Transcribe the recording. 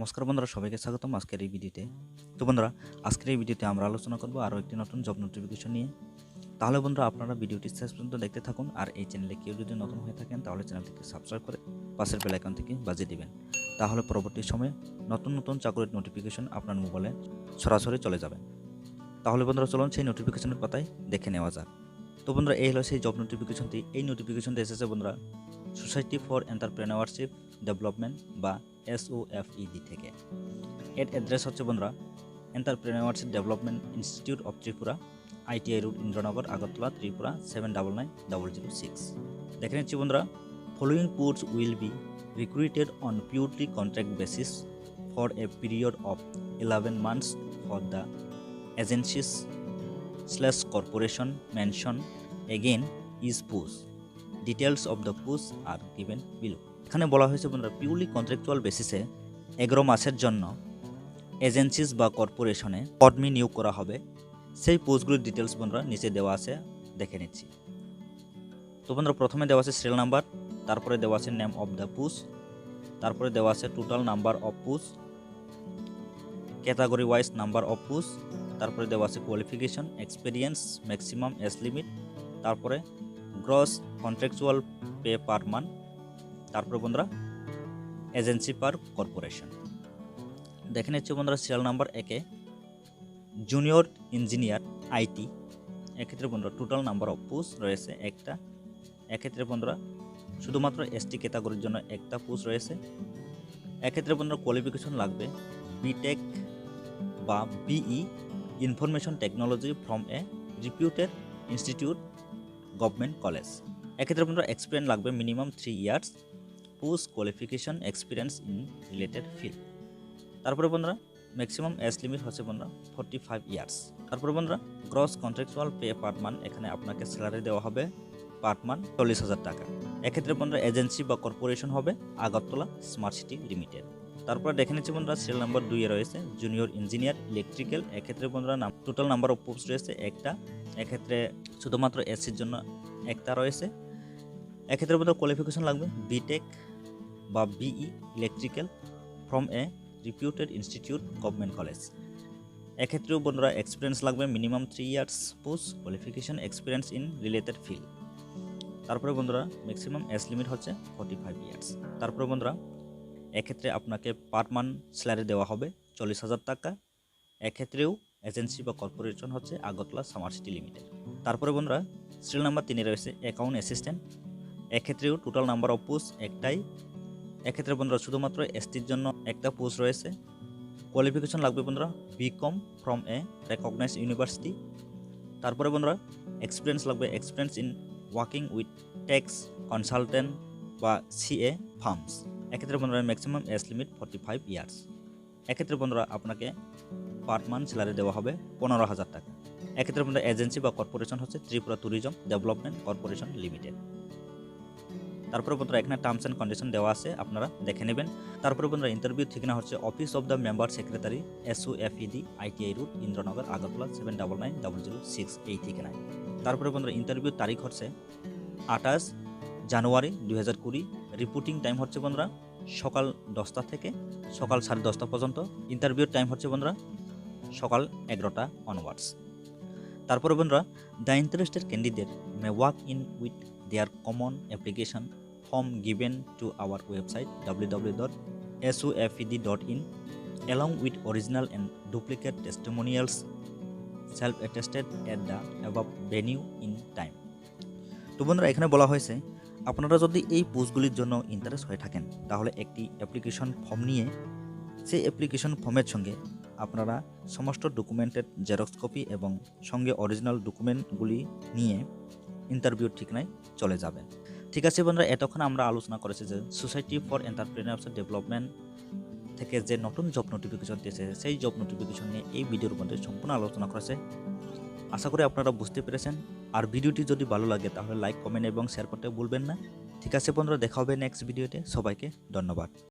নমস্কার বন্ধুরা, সবাইকে স্বাগতম আজকের এই ভিডিওতে। তো বন্ধুরা, আজকের এই ভিডিওতে আমরা আলোচনা করব আরও একটি নতুন জব নোটিফিকেশন নিয়ে। তাহলে বন্ধুরা, আপনারা ভিডিওটি শেষ পর্যন্ত দেখতে থাকুন। আর এই চ্যানেলে কেউ যদি নতুন হয়ে থাকেন তাহলে চ্যানেলটিকে সাবস্ক্রাইব করে পাশের বেল আইকন থেকে বাজিয়ে দিবেন। তাহলে পরবর্তী সময়ে নতুন নতুন চাকরির নোটিফিকেশন আপনার মোবাইলে সরাসরি চলে যাবে। তাহলে বন্ধুরা, চলুন সেই নোটিফিকেশনের পাতায় দেখে নেওয়া যাক। তো বন্ধুরা, এই হলো সেই জব নোটিফিকেশনটি। এই নোটিফিকেশনটি এসেছে বন্ধুরা সোসাইটি ফর এন্টারপ্রেনারশিপ ডেভেলপমেন্ট বা SOFED থেকে। এর অ্যাড্রেস হচ্ছে বন্ধুরা entrepreneurship development institute of Tripura, ITI road, Indranagar, Agartala, Tripura 799006। দেখে নিচ্ছি বন্ধুরা, following posts will be recruited on purely contract basis for a period of 11 months for the agencies/corporation mentioned again is post. Details of the post are given below. এখানে বলা হয়েছে বন্ধুরা purely contractual বেসিসে 11 মাসের জন্য এজেন্সিস বা কর্পোরেশনে কর্মী নিয়োগ করা হবে। সেই পোস্টগুলির ডিটেলস বন্ধুরা নিচে দেওয়া আছে, দেখে নিচ্ছি। তো বন্ধুরা, প্রথমে দেওয়া আছে সিরিয়াল নাম্বার, তারপরে দেওয়া আছে নেম অফ দ্য পোস্ট, তারপরে দেওয়া আছে total number of post, category wise number of post, তারপরে দেওয়া আছে qualification, experience, maximum age limit, তারপরে gross contractual pay per month, তারপরে বন্ধুরা এজেন্সি পার কর্পোরেশন। দেখে নিচ্ছি বন্ধুরা সিরিয়াল নাম্বার 1-এ জুনিয়র ইঞ্জিনিয়ার IT। এক্ষেত্রে বন্ধুরা টোটাল নাম্বার অফ পোস্ট রয়েছে একটা। এক্ষেত্রে বন্ধুরা শুধুমাত্র ST ক্যাটাগরির জন্য একটা পোস্ট রয়েছে। এক্ষেত্রে বন্ধুরা কোয়ালিফিকেশন লাগবে BTech বা BE information technology from a রিপিউটেড institute government college. এক্ষেত্রে বন্ধুরা এক্সপিরিয়েন্স লাগবে minimum 3 years, post qualification experience in related field. তারপরে বন্ধুরা ম্যাক্সিমাম এজ লিমিট হচ্ছে বন্ধুরা 45 years। তারপরে বন্ধুরা gross contractual pay per month, এখানে আপনাকে স্যালারি দেওয়া হবে পার মান্থ 40,000 টাকা। এক্ষেত্রে বন্ধুরা এজেন্সি বা কর্পোরেশন হবে আগরতলা স্মার্ট সিটি লিমিটেড। তারপরে দেখে নিচ্ছি বন্ধুরা সিরিয়াল নাম্বার 2-এ রয়েছে জুনিয়র ইঞ্জিনিয়ার ইলেকট্রিক্যাল। এক্ষেত্রে বন্ধুরা টোটাল নাম্বার অফ পোস্ট রয়েছে একটা। এক্ষেত্রে শুধুমাত্র SCর জন্য একটা রয়েছে। এক্ষেত্রে বন্ধুরা কোয়ালিফিকেশন লাগবে BTech বা BE electrical from a রিপিউটেড institute government college. এক্ষেত্রেও বন্ধুরা এক্সপিরিয়েন্স লাগবে minimum 3 years, post qualification experience in related field. তারপরে বন্ধুরা ম্যাক্সিমাম এজ লিমিট হচ্ছে 45 years। তারপরে বন্ধুরা এক্ষেত্রে আপনাকে পার মান্থ স্যালারি দেওয়া হবে 40,000 টাকা। এক্ষেত্রেও এজেন্সি বা কর্পোরেশন হচ্ছে আগরতলা স্মার্ট সিটি লিমিটেড। তারপরে বন্ধুরা সিরিয়াল নাম্বার 3-এ রয়েছে অ্যাকাউন্ট অ্যাসিস্ট্যান্ট। এক্ষেত্রেও টোটাল নাম্বার অফ পোস্ট একটাই। এক্ষেত্রে বন্ধুরা শুধুমাত্র STর জন্য একটা পোস্ট রয়েছে। কোয়ালিফিকেশন লাগবে বন্ধুরা BCom from a recognized university. তারপরে বন্ধুরা এক্সপিরিয়েন্স লাগবে experience in working with tax consultant বা CA ফার্মস। এক্ষেত্রে বন্ধুরা ম্যাক্সিমাম এজ লিমিট 45 years। এক্ষেত্রে বন্ধুরা আপনাকে পার মান্থ স্যালারি দেওয়া হবে 15,000 টাকা। এক্ষেত্রে বন্ধুরা এজেন্সি বা কর্পোরেশন হচ্ছে Tripura tourism development corporation limited. তারপরে বন্ধুরা এখানে টার্মস অ্যান্ড কন্ডিশন দেওয়া আছে, আপনারা দেখে নেবেন। তারপরে বন্ধুরা ইন্টারভিউ ঠিকানা হচ্ছে office of the member secretary SOFED ITI road, Indranagar, Agartala 799006 এই ঠিকানায়। তারপরে বন্ধুরা ইন্টারভিউ তারিখ হচ্ছে 28 জানুয়ারি 2020। রিপোর্টিং টাইম হচ্ছে বন্ধুরা সকাল 10টা থেকে সকাল 10:30 পর্যন্ত। ইন্টারভিউর টাইম হচ্ছে বন্ধুরা সকাল 11টা অনওয়ার্ডস। তারপরে বন্ধুরা the interested candidate may walk in with their common application form given to our website www.sofed.in along with original and duplicate testimonials self-attested at the above venue in time. তো বন্ধুরা এখানে বলা হয়েছে আপনারা যদি এই পোস্টগুলির জন্য ইন্টারেস্ট হয়ে থাকেন তাহলে একটি অ্যাপ্লিকেশন ফর্ম নিয়ে সেই অ্যাপ্লিকেশন ফর্মের সঙ্গে আপনারা সমস্ত ডকুমেন্টের জেরক্স কপি এবং সঙ্গে অরিজিনাল ডকুমেন্টগুলি নিয়ে ইন্টারভিউর ঠিকানায় চলে যাবেন। ঠিক আছে বন্ধুরা, এতক্ষণ আমরা আলোচনা করেছি যে সোসাইটি ফর এন্টারপ্রেনারশিপ ডেভেলপমেন্ট থেকে যে নতুন জব নোটিফিকেশন দিয়েছে সেই জব নোটিফিকেশন নিয়ে এই ভিডিওর মধ্যে সম্পূর্ণ আলোচনা করেছে। আশা করি আপনারা বুঝতে পেরেছেন। আর ভিডিওটি যদি ভালো লাগে তাহলে লাইক, কমেন্ট এবং শেয়ার করতে ভুলবেন না। ঠিক আছে বন্ধুরা, দেখা হবে নেক্সট ভিডিওতে। সবাইকে ধন্যবাদ।